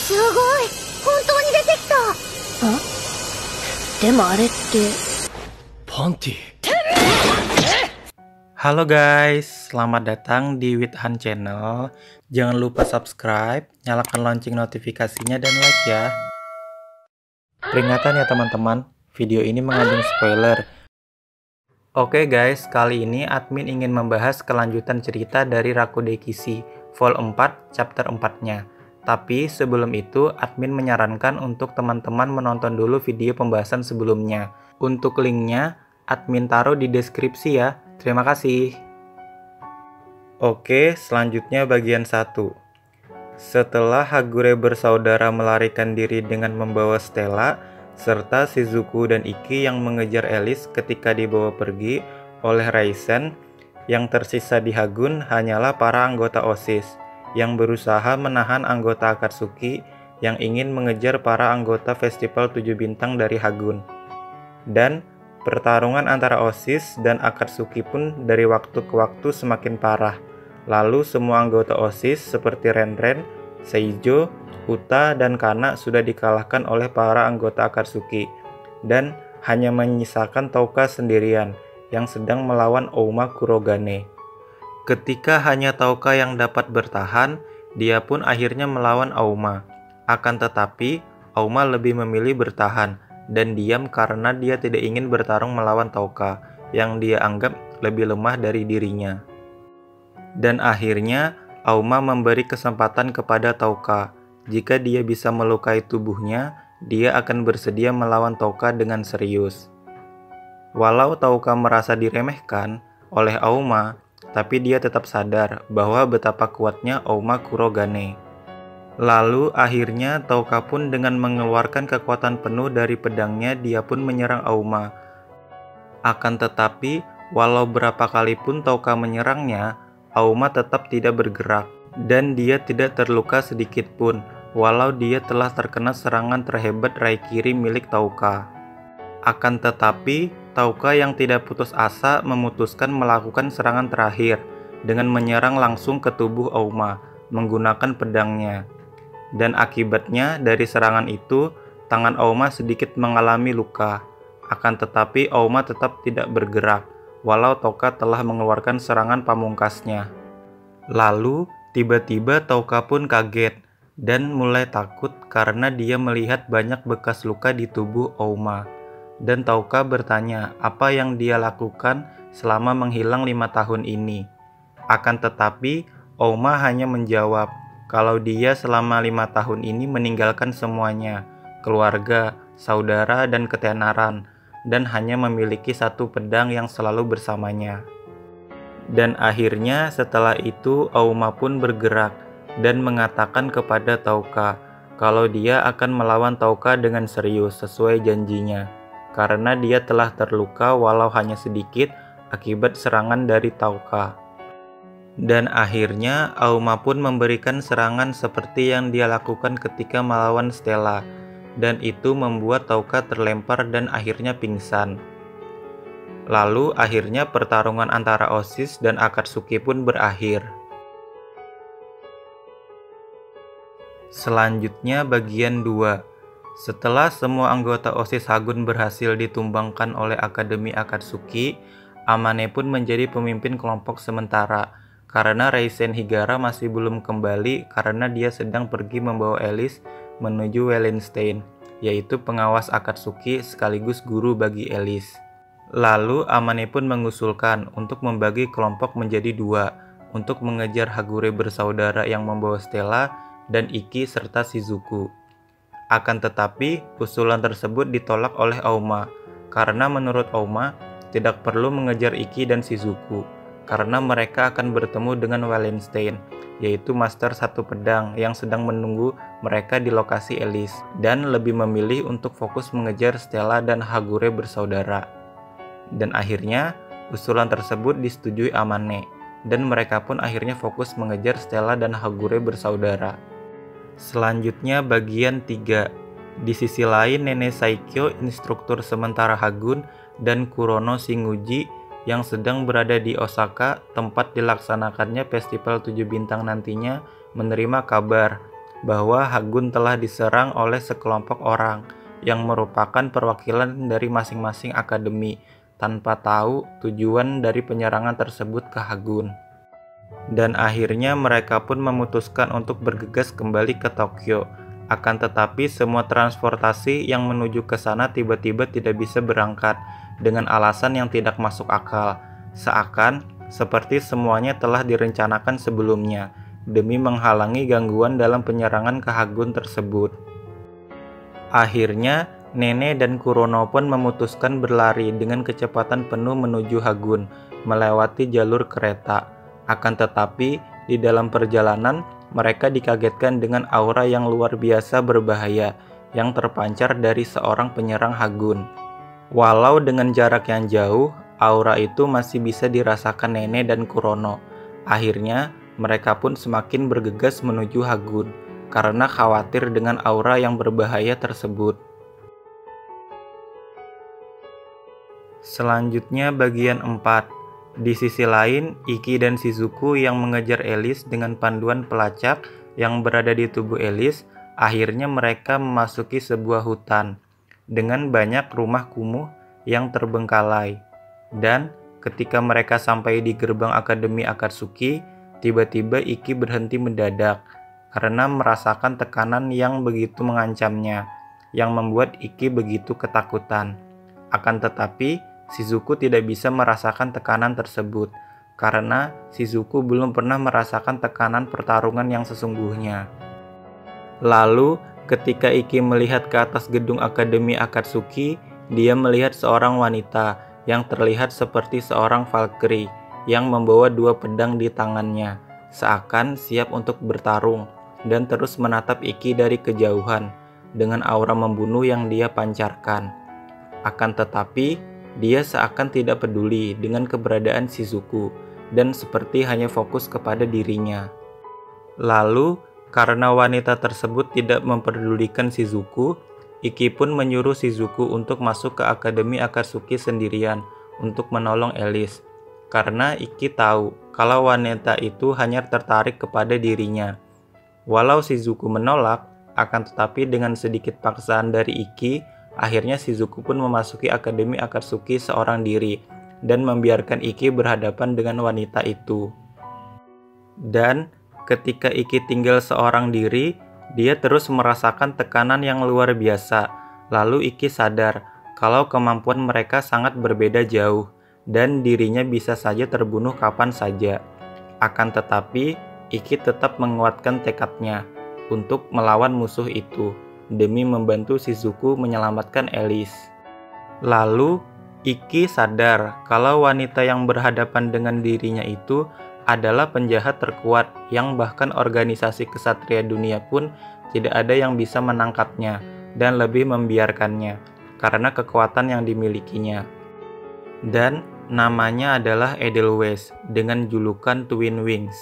すごい、本当に出てきた。あ、でもあれって。パンティ。Halo guys, selamat datang di Withan Channel. Jangan lupa subscribe, nyalakan lonceng notifikasinya dan like ya. Peringatan ya teman-teman, video ini mengandung spoiler. Oke guys, kali ini admin ingin membahas kelanjutan cerita dari Rakude Kishi, Vol 4, chapter 4-nya. Tapi sebelum itu, admin menyarankan untuk teman-teman menonton dulu video pembahasan sebelumnya. Untuk linknya, admin taruh di deskripsi ya. Terima kasih. Oke, selanjutnya bagian 1. Setelah Hagure bersaudara melarikan diri dengan membawa Stella, serta Shizuku dan Ikki yang mengejar Alice ketika dibawa pergi oleh Raisen, yang tersisa di Hagun hanyalah para anggota OSIS, yang berusaha menahan anggota Akatsuki yang ingin mengejar para anggota Festival 7 Bintang dari Hagun. Dan pertarungan antara OSIS dan Akatsuki pun dari waktu ke waktu semakin parah. Lalu semua anggota OSIS seperti Renren, Seijo, Uta, dan Kana sudah dikalahkan oleh para anggota Akatsuki. Dan hanya menyisakan Touka sendirian yang sedang melawan Ouma Kurogane. Ketika hanya Touka yang dapat bertahan, dia pun akhirnya melawan Ouma. Akan tetapi, Ouma lebih memilih bertahan dan diam karena dia tidak ingin bertarung melawan Touka yang dia anggap lebih lemah dari dirinya. Dan akhirnya Ouma memberi kesempatan kepada Touka. Jika dia bisa melukai tubuhnya, dia akan bersedia melawan Touka dengan serius. Walau Touka merasa diremehkan oleh Ouma, tapi dia tetap sadar bahwa betapa kuatnya Ouma Kurogane. Lalu akhirnya Touka pun dengan mengeluarkan kekuatan penuh dari pedangnya, dia pun menyerang Ouma. Akan tetapi, walau berapa kali pun Touka menyerangnya, Ouma tetap tidak bergerak, dan dia tidak terluka sedikit pun, walau dia telah terkena serangan terhebat Raikiri milik Touka. Akan tetapi, Touka yang tidak putus asa memutuskan melakukan serangan terakhir, dengan menyerang langsung ke tubuh Ouma, menggunakan pedangnya. Dan akibatnya dari serangan itu, tangan Ouma sedikit mengalami luka. Akan tetapi Ouma tetap tidak bergerak, walau Touka telah mengeluarkan serangan pamungkasnya. Lalu, tiba-tiba Touka pun kaget, dan mulai takut karena dia melihat banyak bekas luka di tubuh Ouma. Dan Touka bertanya apa yang dia lakukan selama menghilang 5 tahun ini. Akan tetapi, Ouma hanya menjawab kalau dia selama 5 tahun ini meninggalkan semuanya, keluarga, saudara, dan ketenaran, dan hanya memiliki satu pedang yang selalu bersamanya. Dan akhirnya setelah itu Ouma pun bergerak dan mengatakan kepada Touka kalau dia akan melawan Touka dengan serius sesuai janjinya, karena dia telah terluka walau hanya sedikit akibat serangan dari Touka. Dan akhirnya Ouma pun memberikan serangan seperti yang dia lakukan ketika melawan Stella, dan itu membuat Touka terlempar dan akhirnya pingsan. Lalu akhirnya pertarungan antara OSIS dan Akatsuki pun berakhir. Selanjutnya bagian 2. Setelah semua anggota OSIS Hagun berhasil ditumbangkan oleh Akademi Akatsuki, Amane pun menjadi pemimpin kelompok sementara. Karena Reisen Higara masih belum kembali karena dia sedang pergi membawa Alice menuju Wallenstein, yaitu pengawas Akatsuki sekaligus guru bagi Alice. Lalu Amane pun mengusulkan untuk membagi kelompok menjadi 2 untuk mengejar Hagure bersaudara yang membawa Stella dan Ikki serta Shizuku. Akan tetapi usulan tersebut ditolak oleh Ouma karena menurut Ouma tidak perlu mengejar Ikki dan Shizuku karena mereka akan bertemu dengan Wallenstein, yaitu Master Satu Pedang yang sedang menunggu mereka di lokasi Alice, dan lebih memilih untuk fokus mengejar Stella dan Hagure bersaudara. Dan akhirnya, usulan tersebut disetujui Amane, dan mereka pun akhirnya fokus mengejar Stella dan Hagure bersaudara. Selanjutnya bagian 3. Di sisi lain, Nenek Saikyo, instruktur sementara Hagun, dan Kurono Shinguji yang sedang berada di Osaka, tempat dilaksanakannya Festival 7 Bintang nantinya, menerima kabar bahwa Hagun telah diserang oleh sekelompok orang yang merupakan perwakilan dari masing-masing akademi, tanpa tahu tujuan dari penyerangan tersebut ke Hagun. Dan akhirnya mereka pun memutuskan untuk bergegas kembali ke Tokyo. Akan tetapi semua transportasi yang menuju ke sana tiba-tiba tidak bisa berangkat dengan alasan yang tidak masuk akal. Seakan seperti semuanya telah direncanakan sebelumnya demi menghalangi gangguan dalam penyerangan ke Hagun tersebut. Akhirnya Nene dan Kurono pun memutuskan berlari dengan kecepatan penuh menuju Hagun melewati jalur kereta. Akan tetapi di dalam perjalanan mereka dikagetkan dengan aura yang luar biasa berbahaya yang terpancar dari seorang penyerang Hagun. Walau dengan jarak yang jauh, aura itu masih bisa dirasakan Nene dan Kurono. Akhirnya mereka pun semakin bergegas menuju Hagun karena khawatir dengan aura yang berbahaya tersebut. Selanjutnya bagian 4. Di sisi lain, Iki dan Shizuku yang mengejar Alice dengan panduan pelacak yang berada di tubuh Alice, akhirnya mereka memasuki sebuah hutan dengan banyak rumah kumuh yang terbengkalai. Dan ketika mereka sampai di gerbang Akademi Akatsuki, tiba-tiba Iki berhenti mendadak karena merasakan tekanan yang begitu mengancamnya, yang membuat Iki begitu ketakutan. Akan tetapi, Shizuku tidak bisa merasakan tekanan tersebut, karena Shizuku belum pernah merasakan tekanan pertarungan yang sesungguhnya. Lalu, ketika Iki melihat ke atas gedung Akademi Akatsuki, dia melihat seorang wanita yang terlihat seperti seorang Valkyrie yang membawa 2 pedang di tangannya, seakan siap untuk bertarung, dan terus menatap Iki dari kejauhan dengan aura membunuh yang dia pancarkan. Akan tetapi, dia seakan tidak peduli dengan keberadaan Shizuku dan seperti hanya fokus kepada dirinya. Lalu, karena wanita tersebut tidak memperdulikan Shizuku, Iki pun menyuruh Shizuku untuk masuk ke Akademi Akatsuki sendirian untuk menolong Alice. Karena Iki tahu kalau wanita itu hanya tertarik kepada dirinya. Walau Shizuku menolak, akan tetapi dengan sedikit paksaan dari Iki, akhirnya Shizuku pun memasuki Akademi Akatsuki seorang diri dan membiarkan Iki berhadapan dengan wanita itu. Dan ketika Iki tinggal seorang diri, dia terus merasakan tekanan yang luar biasa. Lalu Iki sadar kalau kemampuan mereka sangat berbeda jauh dan dirinya bisa saja terbunuh kapan saja. Akan tetapi, Iki tetap menguatkan tekadnya untuk melawan musuh itu demi membantu Shizuku menyelamatkan Alice. Lalu, Iki sadar kalau wanita yang berhadapan dengan dirinya itu adalah penjahat terkuat yang bahkan organisasi kesatria dunia pun tidak ada yang bisa menangkapnya dan lebih membiarkannya karena kekuatan yang dimilikinya. Dan namanya adalah Edelweiss dengan julukan Twin Wings.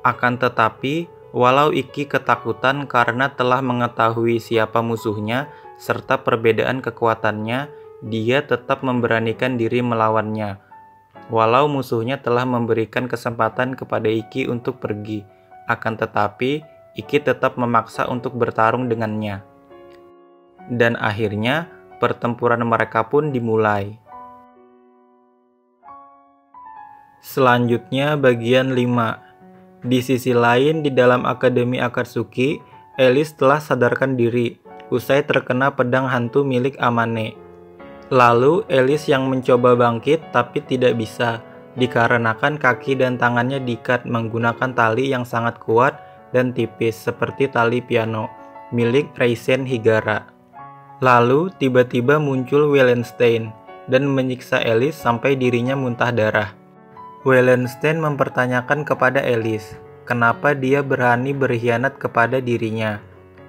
Akan tetapi, walau Iki ketakutan karena telah mengetahui siapa musuhnya serta perbedaan kekuatannya, dia tetap memberanikan diri melawannya. Walau musuhnya telah memberikan kesempatan kepada Iki untuk pergi, akan tetapi Iki tetap memaksa untuk bertarung dengannya. Dan akhirnya pertempuran mereka pun dimulai. Selanjutnya bagian 5. Di sisi lain, di dalam Akademi Akatsuki, Alice telah sadarkan diri usai terkena pedang hantu milik Amane. Lalu Alice yang mencoba bangkit tapi tidak bisa dikarenakan kaki dan tangannya diikat menggunakan tali yang sangat kuat dan tipis seperti tali piano milik Reisen Higara. Lalu tiba-tiba muncul Wallenstein dan menyiksa Alice sampai dirinya muntah darah. Wallenstein mempertanyakan kepada Alice, kenapa dia berani berkhianat kepada dirinya.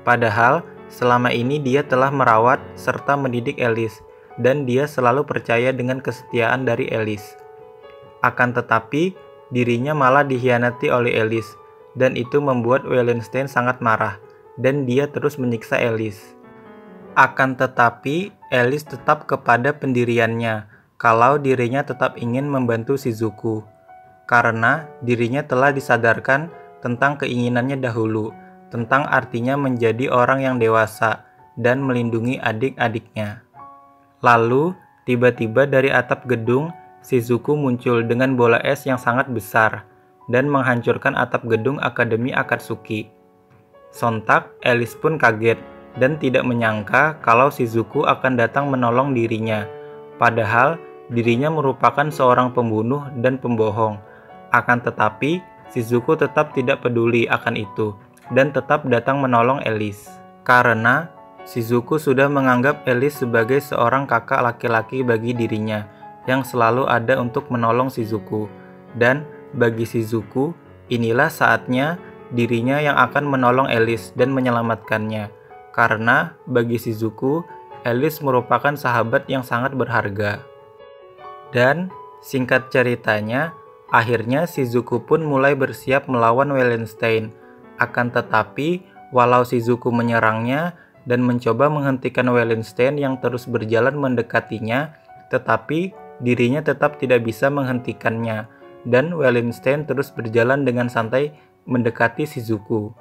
Padahal, selama ini dia telah merawat serta mendidik Alice, dan dia selalu percaya dengan kesetiaan dari Alice. Akan tetapi, dirinya malah dikhianati oleh Alice, dan itu membuat Wallenstein sangat marah, dan dia terus menyiksa Alice. Akan tetapi, Alice tetap kepada pendiriannya, kalau dirinya tetap ingin membantu Shizuku, karena dirinya telah disadarkan tentang keinginannya dahulu, tentang artinya menjadi orang yang dewasa dan melindungi adik-adiknya. Lalu, tiba-tiba dari atap gedung, Shizuku muncul dengan bola es yang sangat besar dan menghancurkan atap gedung Akademi Akatsuki. Sontak, Alice pun kaget dan tidak menyangka kalau Shizuku akan datang menolong dirinya. Padahal, dirinya merupakan seorang pembunuh dan pembohong. Akan tetapi, Shizuku tetap tidak peduli akan itu dan tetap datang menolong Alice. Karena Shizuku sudah menganggap Alice sebagai seorang kakak laki-laki bagi dirinya yang selalu ada untuk menolong Shizuku. Dan bagi Shizuku, inilah saatnya dirinya yang akan menolong Alice dan menyelamatkannya. Karena bagi Shizuku, Alice merupakan sahabat yang sangat berharga. Dan singkat ceritanya, akhirnya Shizuku pun mulai bersiap melawan Wallenstein. Akan tetapi, walau Shizuku menyerangnya dan mencoba menghentikan Wallenstein yang terus berjalan mendekatinya, tetapi dirinya tetap tidak bisa menghentikannya, dan Wallenstein terus berjalan dengan santai mendekati Shizuku.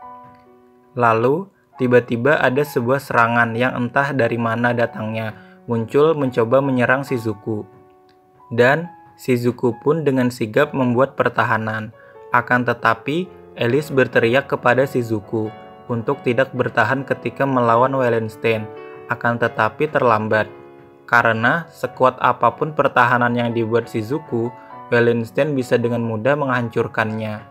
Lalu, tiba-tiba ada sebuah serangan yang entah dari mana datangnya, muncul mencoba menyerang Shizuku. Dan Shizuku pun dengan sigap membuat pertahanan. Akan tetapi, Alice berteriak kepada Shizuku untuk tidak bertahan ketika melawan Wallenstein, akan tetapi terlambat. Karena sekuat apapun pertahanan yang dibuat Shizuku, Wallenstein bisa dengan mudah menghancurkannya.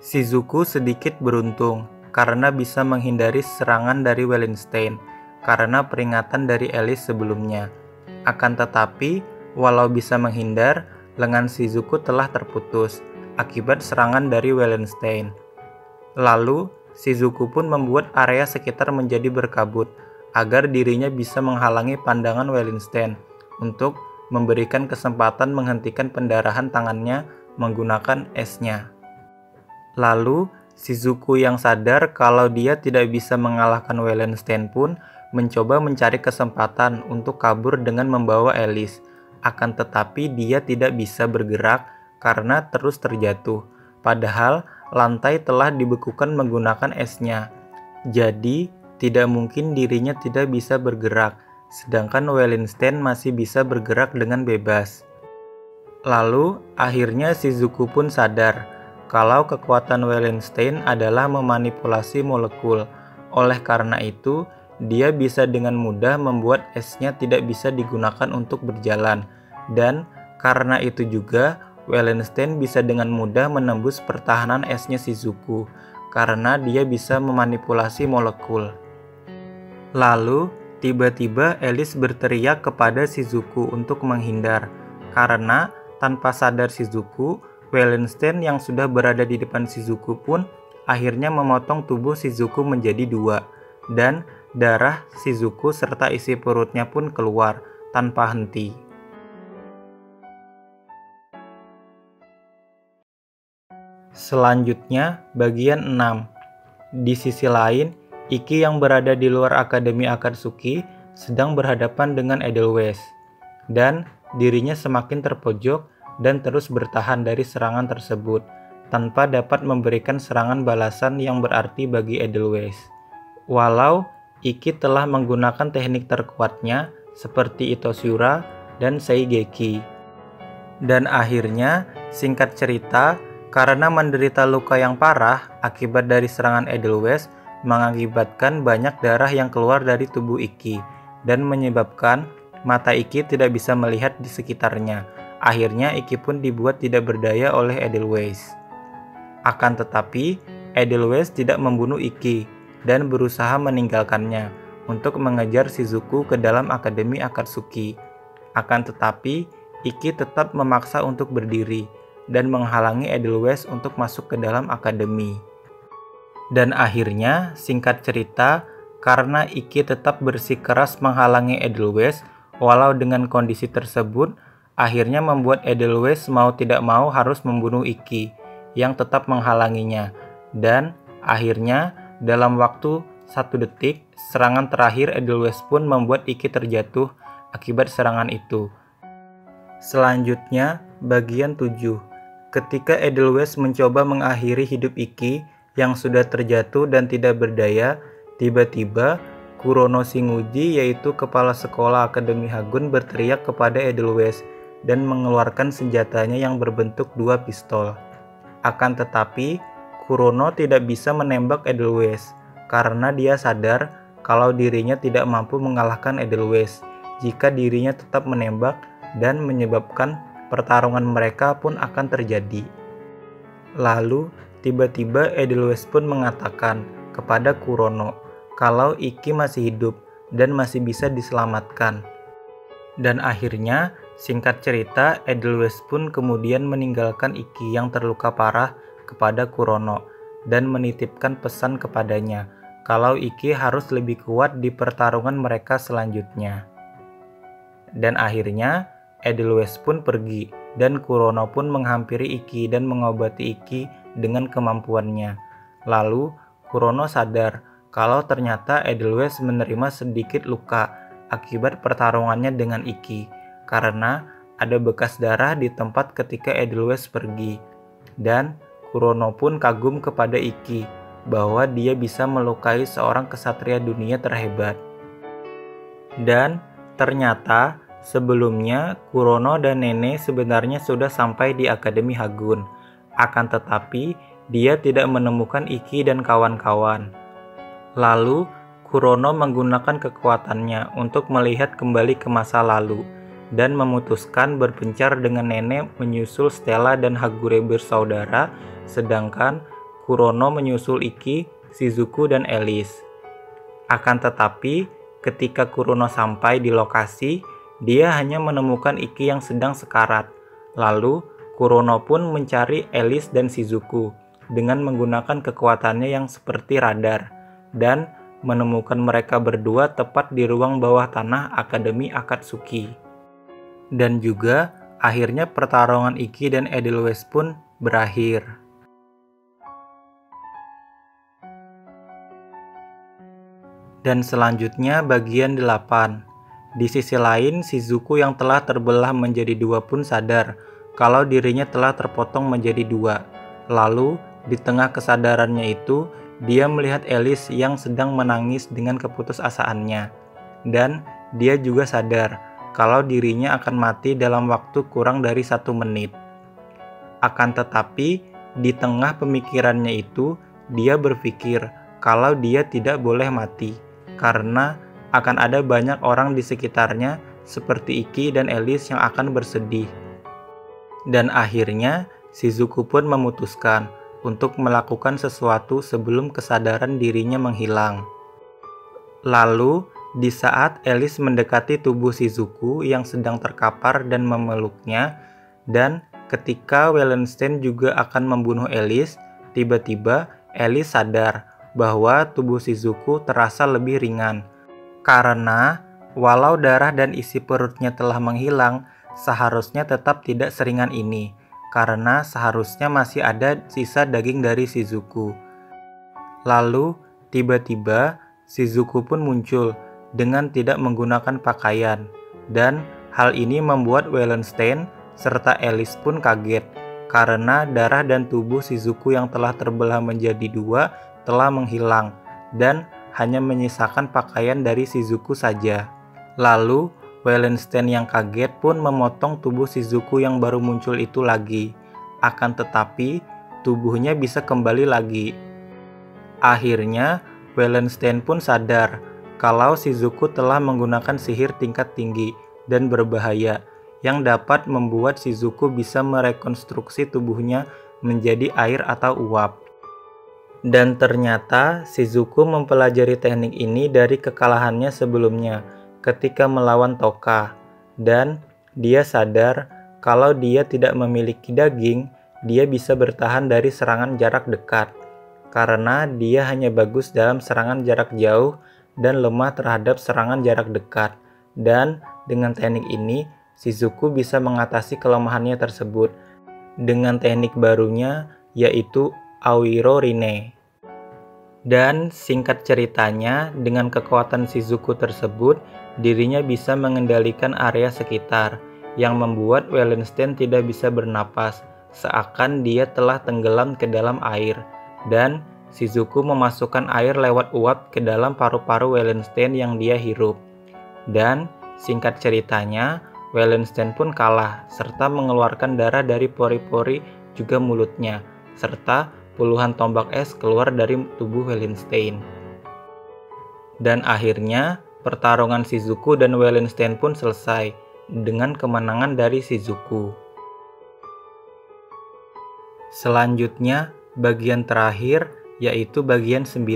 Shizuku sedikit beruntung karena bisa menghindari serangan dari Wallenstein karena peringatan dari Alice sebelumnya. Akan tetapi, walau bisa menghindar, lengan Shizuku telah terputus akibat serangan dari Wallenstein. Lalu, Shizuku pun membuat area sekitar menjadi berkabut agar dirinya bisa menghalangi pandangan Wallenstein untuk memberikan kesempatan menghentikan pendarahan tangannya menggunakan esnya. Lalu, Shizuku yang sadar kalau dia tidak bisa mengalahkan Wallenstein pun mencoba mencari kesempatan untuk kabur dengan membawa Alice. Akan tetapi dia tidak bisa bergerak karena terus terjatuh. Padahal lantai telah dibekukan menggunakan esnya. Jadi tidak mungkin dirinya tidak bisa bergerak, sedangkan Wallenstein masih bisa bergerak dengan bebas. Lalu akhirnya Shizuku pun sadar kalau kekuatan Wallenstein adalah memanipulasi molekul. Oleh karena itu, dia bisa dengan mudah membuat esnya tidak bisa digunakan untuk berjalan. Dan karena itu juga, Wallenstein bisa dengan mudah menembus pertahanan esnya Shizuku, karena dia bisa memanipulasi molekul. Lalu, tiba-tiba Alice berteriak kepada Shizuku untuk menghindar, karena tanpa sadar Shizuku, Wallenstein yang sudah berada di depan Shizuku pun akhirnya memotong tubuh Shizuku menjadi dua, dan darah Shizuku serta isi perutnya pun keluar tanpa henti. Selanjutnya, bagian 6. Di sisi lain, Iki yang berada di luar Akademi Akatsuki sedang berhadapan dengan Edelweiss, dan dirinya semakin terpojok dan terus bertahan dari serangan tersebut tanpa dapat memberikan serangan balasan yang berarti bagi Edelweiss. Walau Iki telah menggunakan teknik terkuatnya seperti Itoshura dan Seigeki. Dan akhirnya, singkat cerita, karena menderita luka yang parah akibat dari serangan Edelweiss mengakibatkan banyak darah yang keluar dari tubuh Iki dan menyebabkan mata Iki tidak bisa melihat di sekitarnya. Akhirnya Iki pun dibuat tidak berdaya oleh Edelweiss. Akan tetapi, Edelweiss tidak membunuh Iki dan berusaha meninggalkannya untuk mengejar Shizuku ke dalam Akademi Akatsuki. Akan tetapi, Iki tetap memaksa untuk berdiri dan menghalangi Edelweiss untuk masuk ke dalam akademi. Dan akhirnya, singkat cerita, karena Iki tetap bersikeras menghalangi Edelweiss, walau dengan kondisi tersebut, akhirnya membuat Edelweiss mau tidak mau harus membunuh Iki, yang tetap menghalanginya. Dan akhirnya, dalam waktu 1 detik, serangan terakhir Edelweiss pun membuat Iki terjatuh akibat serangan itu. Selanjutnya, bagian 7. Ketika Edelweiss mencoba mengakhiri hidup Iki yang sudah terjatuh dan tidak berdaya, tiba-tiba Kurono Shinguji, yaitu kepala sekolah Akademi Hagun, berteriak kepada Edelweiss dan mengeluarkan senjatanya yang berbentuk 2 pistol. Akan tetapi, Kurono tidak bisa menembak Edelweiss karena dia sadar kalau dirinya tidak mampu mengalahkan Edelweiss jika dirinya tetap menembak, dan menyebabkan pertarungan mereka pun akan terjadi. Lalu, tiba-tiba Edelweiss pun mengatakan kepada Kurono kalau Ikki masih hidup dan masih bisa diselamatkan. Dan akhirnya, singkat cerita, Edelweiss pun kemudian meninggalkan Ikki yang terluka parah kepada Kurono dan menitipkan pesan kepadanya kalau Ikki harus lebih kuat di pertarungan mereka selanjutnya. Dan akhirnya, Edelweiss pun pergi dan Kurono pun menghampiri Ikki dan mengobati Ikki dengan kemampuannya. Lalu, Kurono sadar kalau ternyata Edelweiss menerima sedikit luka akibat pertarungannya dengan Ikki karena ada bekas darah di tempat ketika Edelweiss pergi. Dan Kurono pun kagum kepada Ikki bahwa dia bisa melukai seorang kesatria dunia terhebat. Dan ternyata sebelumnya Kurono dan Nene sebenarnya sudah sampai di Akademi Hagun. Akan tetapi dia tidak menemukan Ikki dan kawan-kawan. Lalu Kurono menggunakan kekuatannya untuk melihat kembali ke masa lalu dan memutuskan berpencar dengan Nene menyusul Stella dan Hagure bersaudara, sedangkan Kurono menyusul Ikki, Shizuku, dan Alice. Akan tetapi, ketika Kurono sampai di lokasi, dia hanya menemukan Ikki yang sedang sekarat. Lalu, Kurono pun mencari Alice dan Shizuku dengan menggunakan kekuatannya yang seperti radar, dan menemukan mereka berdua tepat di ruang bawah tanah Akademi Akatsuki. Dan juga, akhirnya pertarungan Ikki dan Edelweiss pun berakhir. Dan selanjutnya bagian 8. Di sisi lain, Shizuku yang telah terbelah menjadi 2 pun sadar kalau dirinya telah terpotong menjadi 2. Lalu, di tengah kesadarannya itu, dia melihat Alice yang sedang menangis dengan keputusasaannya. Dan dia juga sadar kalau dirinya akan mati dalam waktu kurang dari 1 menit. Akan tetapi, di tengah pemikirannya itu, dia berpikir kalau dia tidak boleh mati, karena akan ada banyak orang di sekitarnya seperti Ikki dan Alice yang akan bersedih. Dan akhirnya, Shizuku pun memutuskan untuk melakukan sesuatu sebelum kesadaran dirinya menghilang. Lalu, di saat Alice mendekati tubuh Shizuku yang sedang terkapar dan memeluknya, dan ketika Wallenstein juga akan membunuh Alice, tiba-tiba Alice sadar bahwa tubuh Shizuku terasa lebih ringan. Karena, walau darah dan isi perutnya telah menghilang, seharusnya tetap tidak seringan ini, karena seharusnya masih ada sisa daging dari Shizuku. Lalu, tiba-tiba, Shizuku pun muncul dengan tidak menggunakan pakaian, dan hal ini membuat Wallenstein serta Alice pun kaget, karena darah dan tubuh Shizuku yang telah terbelah menjadi 2 telah menghilang, dan hanya menyisakan pakaian dari Shizuku saja. Lalu, Wallenstein yang kaget pun memotong tubuh Shizuku yang baru muncul itu lagi. Akan tetapi, tubuhnya bisa kembali lagi. Akhirnya, Wallenstein pun sadar kalau Shizuku telah menggunakan sihir tingkat tinggi dan berbahaya yang dapat membuat Shizuku bisa merekonstruksi tubuhnya menjadi air atau uap. Dan ternyata Shizuku mempelajari teknik ini dari kekalahannya sebelumnya ketika melawan Toka, dan dia sadar kalau dia tidak memiliki daging, dia bisa bertahan dari serangan jarak dekat, karena dia hanya bagus dalam serangan jarak jauh dan lemah terhadap serangan jarak dekat. Dan dengan teknik ini, Shizuku bisa mengatasi kelemahannya tersebut dengan teknik barunya, yaitu Aoiro Rine. Dan singkat ceritanya, dengan kekuatan Shizuku tersebut, dirinya bisa mengendalikan area sekitar, yang membuat Wallenstein tidak bisa bernapas, seakan dia telah tenggelam ke dalam air. Dan Shizuku memasukkan air lewat uap ke dalam paru-paru Wallenstein yang dia hirup. Dan singkat ceritanya, Wallenstein pun kalah serta mengeluarkan darah dari pori-pori juga mulutnya, serta puluhan tombak es keluar dari tubuh Wallenstein. Dan akhirnya, pertarungan Shizuku dan Wallenstein pun selesai dengan kemenangan dari Shizuku. Selanjutnya, bagian terakhir yaitu bagian 9.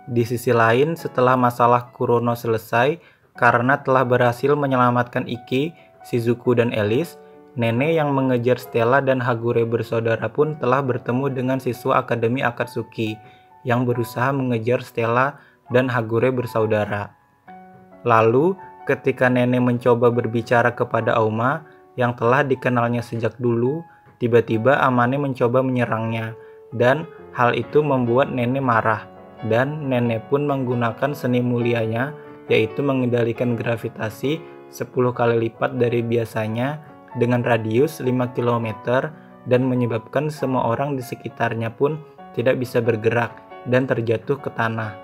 Di sisi lain, setelah masalah Kurono selesai, karena telah berhasil menyelamatkan Ikki, Shizuku, dan Alice, nenek yang mengejar Stella dan Hagure bersaudara pun telah bertemu dengan siswa Akademi Akatsuki yang berusaha mengejar Stella dan Hagure bersaudara. Lalu, ketika nenek mencoba berbicara kepada Auma yang telah dikenalnya sejak dulu, tiba-tiba Amane mencoba menyerangnya, dan hal itu membuat nenek marah, dan nenek pun menggunakan seni mulianya, yaitu mengendalikan gravitasi 10 kali lipat dari biasanya dengan radius 5 km dan menyebabkan semua orang di sekitarnya pun tidak bisa bergerak dan terjatuh ke tanah,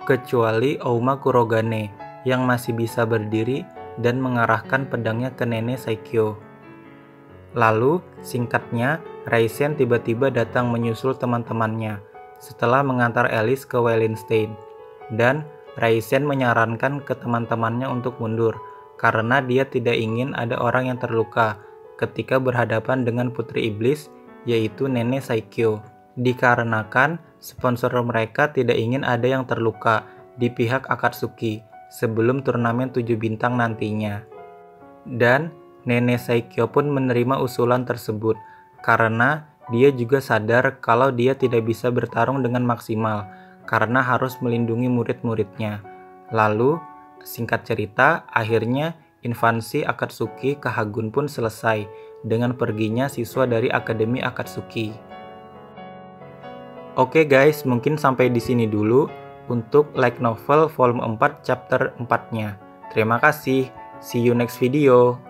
kecuali Auma Kurogane yang masih bisa berdiri dan mengarahkan pedangnya ke nenek Saikyo. Lalu, singkatnya, Raisen tiba-tiba datang menyusul teman-temannya setelah mengantar Alice ke Wallenstein, dan Raisen menyarankan ke teman-temannya untuk mundur karena dia tidak ingin ada orang yang terluka ketika berhadapan dengan Putri Iblis, yaitu nenek Saikyo, dikarenakan sponsor mereka tidak ingin ada yang terluka di pihak Akatsuki sebelum turnamen 7 bintang nantinya. Dan nenek Saikyo pun menerima usulan tersebut karena dia juga sadar kalau dia tidak bisa bertarung dengan maksimal karena harus melindungi murid-muridnya. Lalu, singkat cerita, akhirnya invasi Akatsuki ke Hagun pun selesai dengan perginya siswa dari Akademi Akatsuki. Oke guys, mungkin sampai di sini dulu untuk Light Novel volume 4 chapter 4-nya. Terima kasih. See you next video.